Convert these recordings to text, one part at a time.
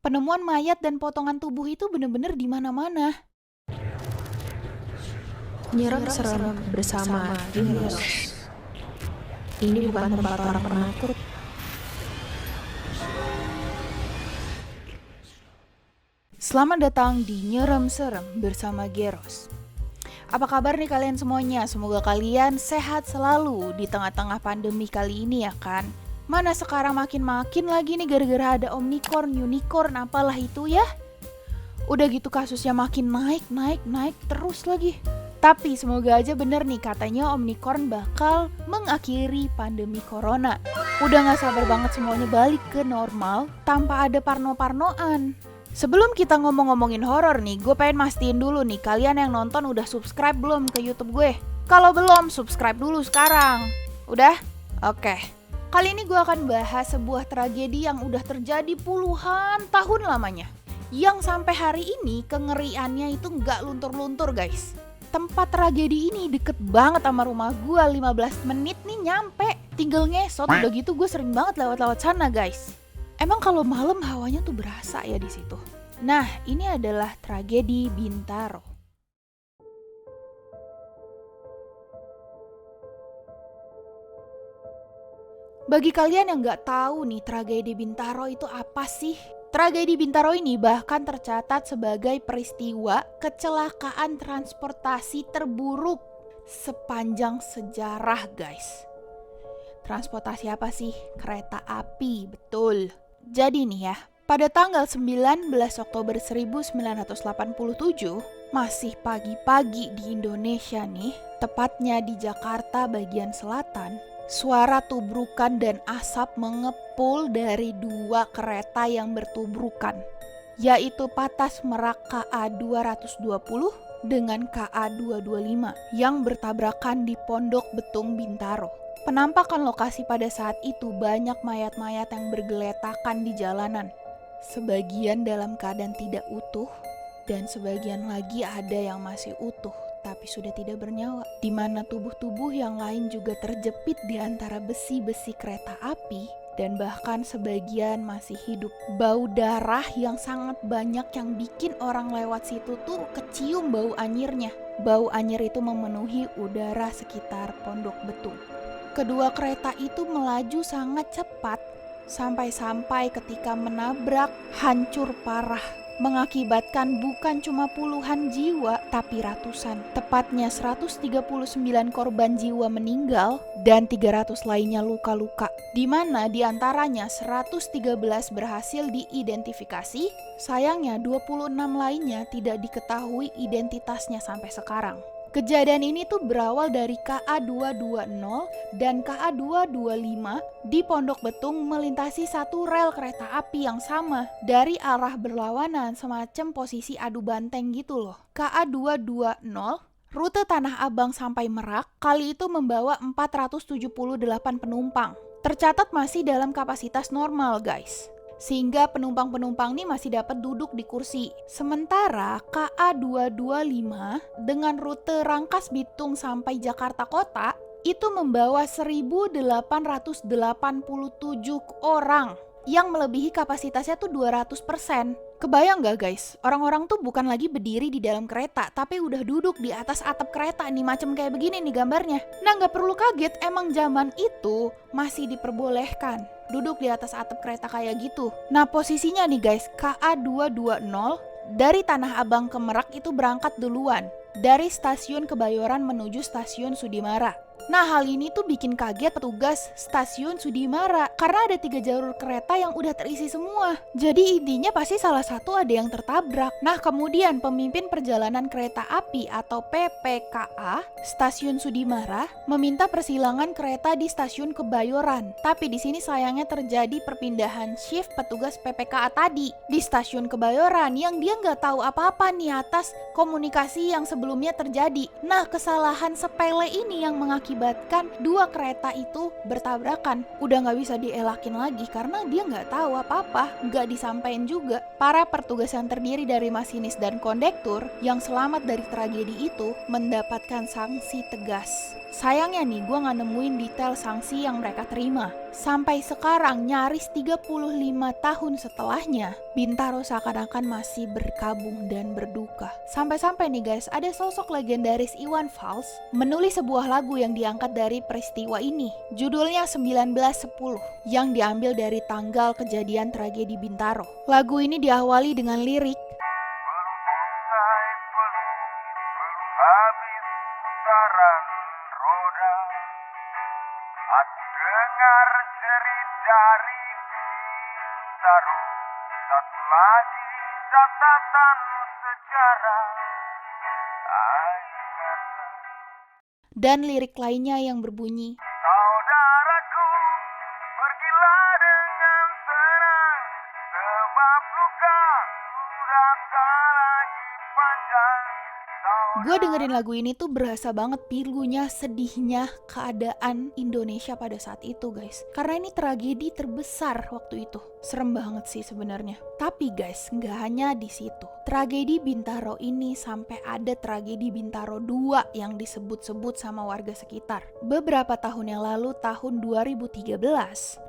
Penemuan mayat dan potongan tubuh itu bener-bener di mana-mana. Nyeram serem bersama Giros. Ini bukan tempat orang penakut. Selamat datang di Nyerem Serem bersama Geros. Apa kabar nih kalian semuanya? Semoga kalian sehat selalu di tengah-tengah pandemi kali ini ya kan? Mana sekarang makin-makin lagi nih gara-gara ada Omicron, Unicorn, apalah itu ya. Udah gitu kasusnya makin naik terus lagi. Tapi semoga aja bener nih katanya Omicron bakal mengakhiri pandemi corona. Udah gak sabar banget semuanya balik ke normal tanpa ada parno-parnoan. Sebelum kita ngomongin horor nih, gue pengen mastiin dulu nih kalian yang nonton udah subscribe belum ke YouTube gue? Kalau belum, subscribe dulu sekarang. Udah? Oke. Kali ini gue akan bahas sebuah tragedi yang udah terjadi puluhan tahun lamanya. Yang sampai hari ini kengeriannya itu gak luntur-luntur guys. Tempat tragedi ini deket banget sama rumah gue, 15 menit nih nyampe. Tinggal ngesot, udah gitu gue sering banget lewat-lewat sana guys. Emang kalau malam hawanya tuh berasa ya di situ. Nah, ini adalah tragedi Bintaro. Bagi kalian yang nggak tahu nih tragedi Bintaro itu apa sih? Tragedi Bintaro ini bahkan tercatat sebagai peristiwa kecelakaan transportasi terburuk sepanjang sejarah guys. Transportasi apa sih? Kereta api, betul. Jadi nih ya, pada tanggal 19 Oktober 1987, masih pagi-pagi di Indonesia nih, tepatnya di Jakarta bagian selatan, suara tubrukan dan asap mengepul dari dua kereta yang bertubrukan, yaitu Patas Merak KA 220 dengan KA 225 yang bertabrakan di Pondok Betung Bintaro. Penampakan lokasi pada saat itu banyak mayat-mayat yang bergeletakan di jalanan. Sebagian dalam keadaan tidak utuh dan sebagian lagi ada yang masih utuh tapi sudah tidak bernyawa. Di mana tubuh-tubuh yang lain juga terjepit di antara besi-besi kereta api dan bahkan sebagian masih hidup. Bau darah yang sangat banyak yang bikin orang lewat situ tuh kecium bau anyirnya. Bau anyir itu memenuhi udara sekitar Pondok Betung. Kedua kereta itu melaju sangat cepat sampai-sampai ketika menabrak hancur parah, mengakibatkan bukan cuma puluhan jiwa tapi ratusan. Tepatnya 139 korban jiwa meninggal dan 300 lainnya luka-luka. Di mana diantaranya 113 berhasil diidentifikasi, sayangnya 26 lainnya tidak diketahui identitasnya sampai sekarang. Kejadian ini tuh berawal dari KA 220 dan KA 225 di Pondok Betung melintasi satu rel kereta api yang sama dari arah berlawanan, semacam posisi adu banteng gitu loh. KA 220 rute Tanah Abang sampai Merak kali itu membawa 478 penumpang. Tercatat masih dalam kapasitas normal guys. Sehingga penumpang-penumpang ini masih dapat duduk di kursi. Sementara KA 225 dengan rute Rangkas Bitung sampai Jakarta Kota itu membawa 1.887 orang yang melebihi kapasitasnya tuh 200%. Kebayang gak guys? Orang-orang tuh bukan lagi berdiri di dalam kereta, tapi udah duduk di atas atap kereta nih, macam kayak begini nih gambarnya. Nah gak perlu kaget, emang zaman itu masih diperbolehkan duduk di atas atap kereta kayak gitu. Nah posisinya nih guys, KA 220 dari Tanah Abang ke Merak itu berangkat duluan dari stasiun Kebayoran menuju stasiun Sudimara. Nah hal ini tuh bikin kaget petugas stasiun Sudimara karena ada 3 jalur kereta yang udah terisi semua. Jadi intinya pasti salah satu ada yang tertabrak. Nah kemudian pemimpin perjalanan kereta api atau PPKA stasiun Sudimara meminta persilangan kereta di stasiun Kebayoran. Tapi di sini sayangnya terjadi perpindahan shift petugas PPKA tadi di stasiun Kebayoran yang dia nggak tahu apa-apa nih atas komunikasi yang sebelumnya terjadi. Nah kesalahan sepele ini yang mengakibatkan dua kereta itu bertabrakan. Udah gak bisa dielakin lagi karena dia gak tahu apa-apa, gak disampaikan juga. Para petugas yang terdiri dari masinis dan kondektur yang selamat dari tragedi itu mendapatkan sanksi tegas. Sayangnya nih, gue nggak nemuin detail sanksi yang mereka terima. Sampai sekarang, nyaris 35 tahun setelahnya, Bintaro seakan-akan masih berkabung dan berduka. Sampai-sampai nih guys, ada sosok legendaris Iwan Fals menulis sebuah lagu yang diangkat dari peristiwa ini. Judulnya 1910, yang diambil dari tanggal kejadian tragedi Bintaro. Lagu ini diawali dengan lirik, habis putaran roda, aku dengar cerita dari Bintaro, satu lagi catatan sejarah air mata. dan lirik lainnya yang berbunyi, Saudaraku, pergilah dengan senang, sebab luka sudah tak lagi panjang. gue dengerin lagu ini tuh berasa banget pilunya, sedihnya keadaan Indonesia pada saat itu guys. Karena ini tragedi terbesar waktu itu. Serem banget sih sebenarnya. Tapi guys, nggak hanya di situ. Tragedi Bintaro ini sampai ada tragedi Bintaro 2 yang disebut-sebut sama warga sekitar. Beberapa tahun yang lalu, tahun 2013,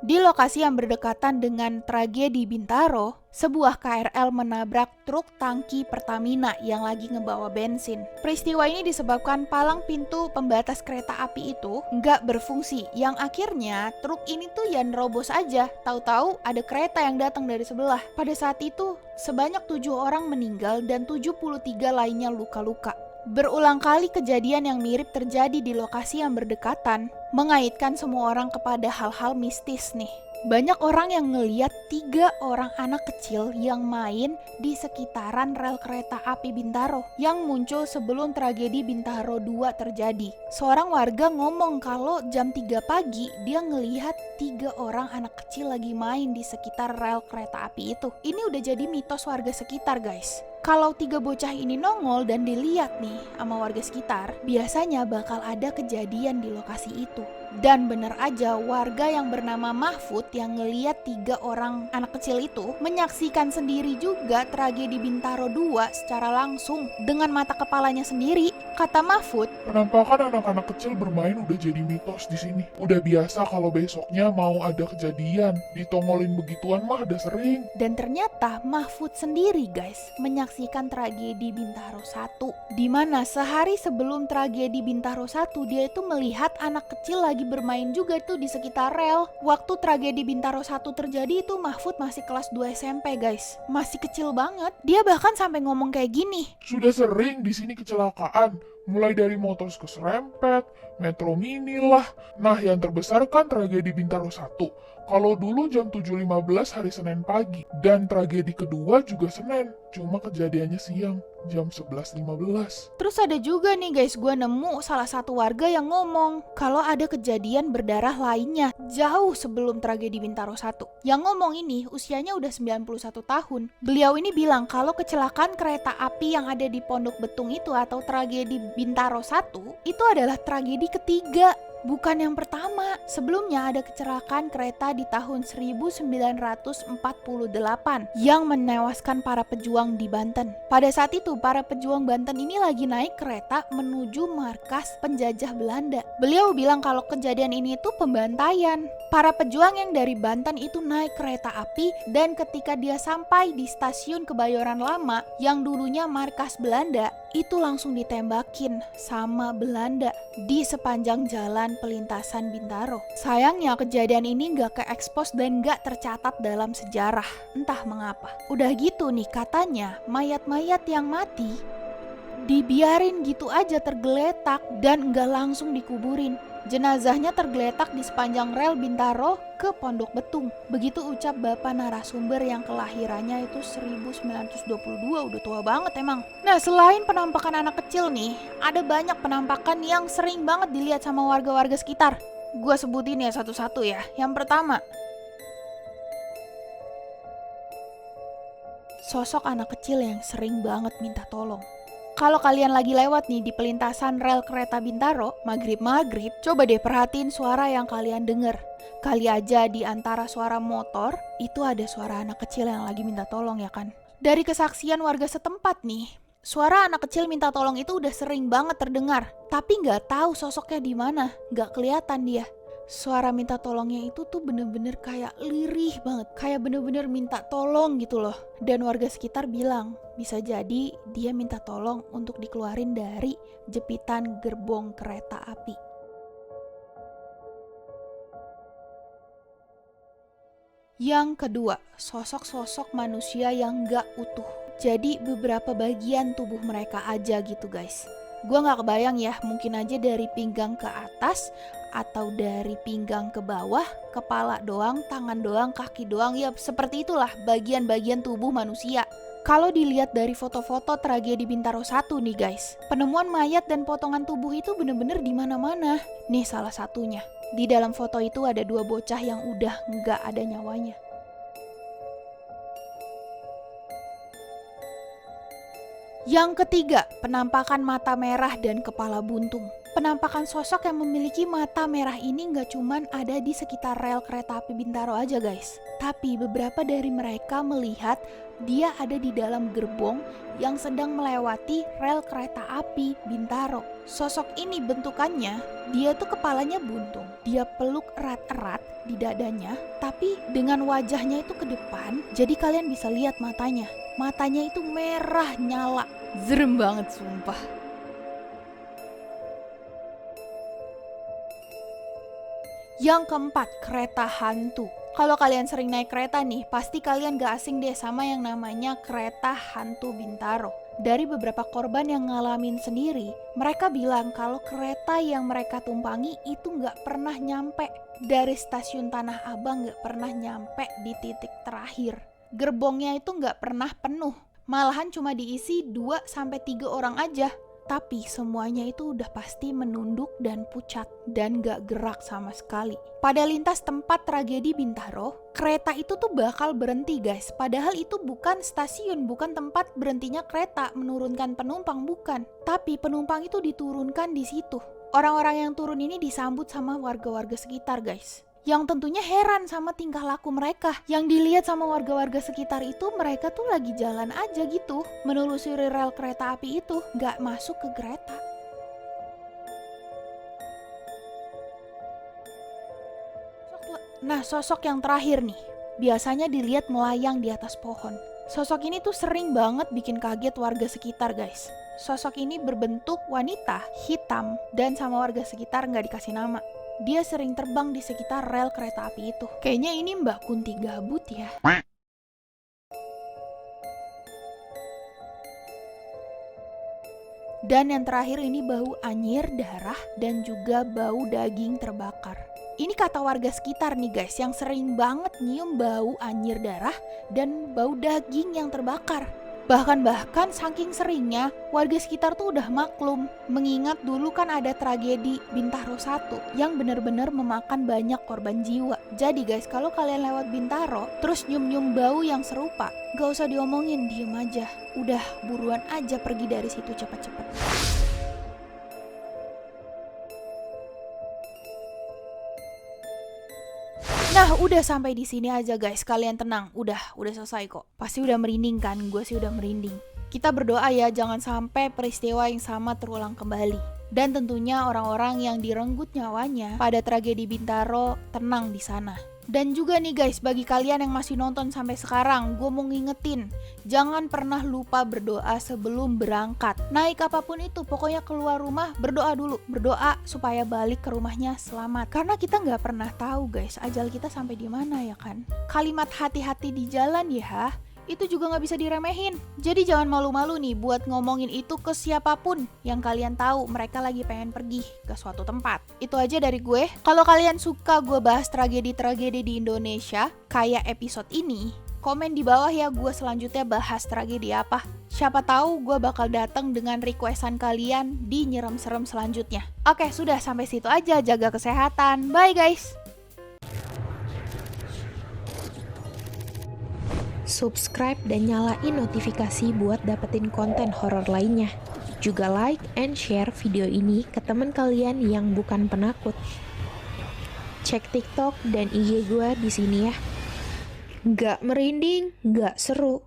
di lokasi yang berdekatan dengan tragedi Bintaro, sebuah KRL menabrak truk tangki Pertamina yang lagi ngebawa bensin. Peristiwa ini disebabkan palang pintu pembatas kereta api itu nggak berfungsi, yang akhirnya truk ini tuh ya nerobos aja. Tahu-tahu ada kereta yang datang dari sebelah. Pada saat itu, sebanyak 7 orang meninggal dan 73 lainnya luka-luka. Berulang kali kejadian yang mirip terjadi di lokasi yang berdekatan, mengaitkan semua orang kepada hal-hal mistis nih. Banyak orang yang ngeliat 3 orang anak kecil yang main di sekitaran rel kereta api Bintaro yang muncul sebelum tragedi Bintaro 2 terjadi. Seorang warga ngomong kalau jam 3 pagi dia ngelihat 3 orang anak kecil lagi main di sekitar rel kereta api itu. Ini udah jadi mitos warga sekitar guys. Kalau 3 bocah ini nongol dan dilihat nih sama warga sekitar, biasanya bakal ada kejadian di lokasi itu. Dan bener aja, warga yang bernama Mahfud yang ngeliat 3 orang anak kecil itu menyaksikan sendiri juga tragedi Bintaro 2 secara langsung dengan mata kepalanya sendiri. Kata Mahfud, penampakan anak-anak kecil bermain udah jadi mitos di sini. Udah biasa kalau besoknya mau ada kejadian, ditongolin begituan mah udah sering. dan ternyata Mahfud sendiri guys menyaksikan tragedi Bintaro 1, di mana sehari sebelum tragedi Bintaro 1 dia itu melihat anak kecil lagi bermain juga tuh di sekitar rel. Waktu tragedi Bintaro 1 terjadi itu Mahfud masih kelas 2 SMP guys, masih kecil banget. Dia bahkan sampai ngomong kayak gini, Sudah sering di sini kecelakaan, mulai dari motor keserempet, metro mini lah. Nah, yang terbesar kan tragedi Bintaro 1. Kalau dulu jam 7.15 hari Senin pagi, dan tragedi kedua juga Senin, cuma kejadiannya siang, jam 11.15. Terus ada juga nih guys, gue nemu salah satu warga yang ngomong kalau ada kejadian berdarah lainnya jauh sebelum tragedi Bintaro 1. Yang ngomong ini usianya udah 91 tahun. Beliau ini bilang kalau kecelakaan kereta api yang ada di Pondok Betung itu atau tragedi Bintaro 1 itu adalah tragedi ketiga, bukan yang pertama. Sebelumnya ada kecelakaan kereta di tahun 1948 yang menewaskan para pejuang di Banten. Pada saat itu para pejuang Banten ini lagi naik kereta menuju markas penjajah Belanda. Beliau bilang kalau kejadian ini tuh pembantaian. Para pejuang yang dari Banten itu naik kereta api dan ketika dia sampai di stasiun Kebayoran Lama yang dulunya markas Belanda, itu langsung ditembakin sama Belanda di sepanjang jalan pelintasan Bintaro. Sayangnya kejadian ini nggak ke-expose dan nggak tercatat dalam sejarah. Entah mengapa. Udah gitu nih katanya mayat-mayat yang mati dibiarin gitu aja tergeletak dan nggak langsung dikuburin. Jenazahnya tergeletak di sepanjang rel Bintaro ke Pondok Betung. Begitu ucap bapak narasumber yang kelahirannya itu 1922, udah tua banget emang. Nah, selain penampakan anak kecil nih, ada banyak penampakan yang sering banget dilihat sama warga-warga sekitar. Gua sebutin ya satu-satu ya. Yang pertama, sosok anak kecil yang sering banget minta tolong. Kalau kalian lagi lewat nih di pelintasan rel kereta Bintaro, maghrib-maghrib, coba deh perhatiin suara yang kalian denger. Kali aja di antara suara motor, itu ada suara anak kecil yang lagi minta tolong ya kan. Dari kesaksian warga setempat nih, Suara anak kecil minta tolong itu udah sering banget terdengar, tapi nggak tahu sosoknya di mana, nggak kelihatan dia. Suara minta tolongnya itu tuh bener-bener kayak lirih banget, kayak bener-bener minta tolong gitu loh. Dan warga sekitar bilang, bisa jadi dia minta tolong untuk dikeluarin dari jepitan gerbong kereta api. Yang kedua, sosok-sosok manusia yang gak utuh. Jadi beberapa bagian tubuh mereka aja gitu guys. Gue gak kebayang ya, mungkin aja dari pinggang ke atas, atau dari pinggang ke bawah, kepala doang, tangan doang, kaki doang, ya seperti itulah bagian-bagian tubuh manusia. Kalau dilihat dari foto-foto tragedi Bintaro 1 nih guys, penemuan mayat dan potongan tubuh itu bener-bener di mana-mana. Nih salah satunya. Di dalam foto itu ada 2 bocah yang udah nggak ada nyawanya. Yang ketiga, penampakan mata merah dan kepala buntung. Penampakan sosok yang memiliki mata merah ini nggak cuman ada di sekitar rel kereta api Bintaro aja guys. Tapi beberapa dari mereka melihat dia ada di dalam gerbong yang sedang melewati rel kereta api Bintaro. Sosok ini bentukannya, dia tuh kepalanya buntung. Dia peluk erat-erat di dadanya, tapi dengan wajahnya itu ke depan, jadi kalian bisa lihat matanya. Matanya itu merah nyala. Zrem banget sumpah. Yang keempat, kereta hantu. Kalau kalian sering naik kereta nih, pasti kalian gak asing deh sama yang namanya kereta hantu Bintaro. Dari beberapa korban yang ngalamin sendiri, mereka bilang kalau kereta yang mereka tumpangi itu gak pernah nyampe. Dari stasiun Tanah Abang gak pernah nyampe di titik terakhir. Gerbongnya itu gak pernah penuh. Malahan cuma diisi 2-3 orang aja. Tapi semuanya itu udah pasti menunduk dan pucat dan gak gerak sama sekali. Pada lintas tempat tragedi Bintaro, kereta itu tuh bakal berhenti guys. Padahal itu bukan stasiun, bukan tempat berhentinya kereta menurunkan penumpang, bukan. Tapi penumpang itu diturunkan di situ. Orang-orang yang turun ini disambut sama warga-warga sekitar guys. Yang tentunya heran sama tingkah laku mereka. Yang dilihat sama warga-warga sekitar itu, mereka tuh lagi jalan aja gitu, menelusuri rel kereta api itu, gak masuk ke kereta. Nah, sosok yang terakhir nih, biasanya dilihat melayang di atas pohon. Sosok ini tuh sering banget bikin kaget warga sekitar guys. Sosok ini berbentuk wanita, hitam, dan sama warga sekitar gak dikasih nama. Dia sering terbang di sekitar rel kereta api itu. Kayaknya ini Mbak Kunti Gabut ya. Dan yang terakhir ini bau anyir, darah, dan juga bau daging terbakar. Ini kata warga sekitar nih guys, yang sering banget nyium bau anyir darah dan bau daging yang terbakar. Bahkan saking seringnya, warga sekitar tuh udah maklum. Mengingat dulu kan ada tragedi Bintaro 1 yang benar-benar memakan banyak korban jiwa. Jadi guys, kalau kalian lewat Bintaro, terus nyium-nyium bau yang serupa, gak usah diomongin, diem aja. Udah, buruan aja pergi dari situ cepet-cepet. Nah, udah sampai di sini aja guys. Kalian tenang, udah selesai kok. Pasti udah merinding kan? Gue sih udah merinding. Kita berdoa ya jangan sampai peristiwa yang sama terulang kembali. Dan tentunya orang-orang yang direnggut nyawanya pada tragedi Bintaro tenang di sana. Dan juga nih guys, bagi kalian yang masih nonton sampai sekarang, gue mau ngingetin, jangan pernah lupa berdoa sebelum berangkat. Naik apapun itu, pokoknya keluar rumah, berdoa dulu. Berdoa supaya balik ke rumahnya selamat. Karena kita nggak pernah tahu guys, ajal kita sampai di mana ya kan. Kalimat hati-hati di jalan ya, itu juga nggak bisa diremehin. Jadi jangan malu-malu nih buat ngomongin itu ke siapapun yang kalian tahu mereka lagi pengen pergi ke suatu tempat. Itu aja dari gue. Kalau kalian suka gue bahas tragedi-tragedi di Indonesia kayak episode ini, komen di bawah ya gue selanjutnya bahas tragedi apa. Siapa tahu gue bakal datang dengan requestan kalian di Nyerem Serem selanjutnya. Oke, sudah sampai situ aja. Jaga kesehatan. Bye guys. Subscribe dan nyalain notifikasi buat dapetin konten horor lainnya. Juga like and share video ini ke teman kalian yang bukan penakut. Cek TikTok dan IG gue di sini ya. Nggak merinding, nggak seru.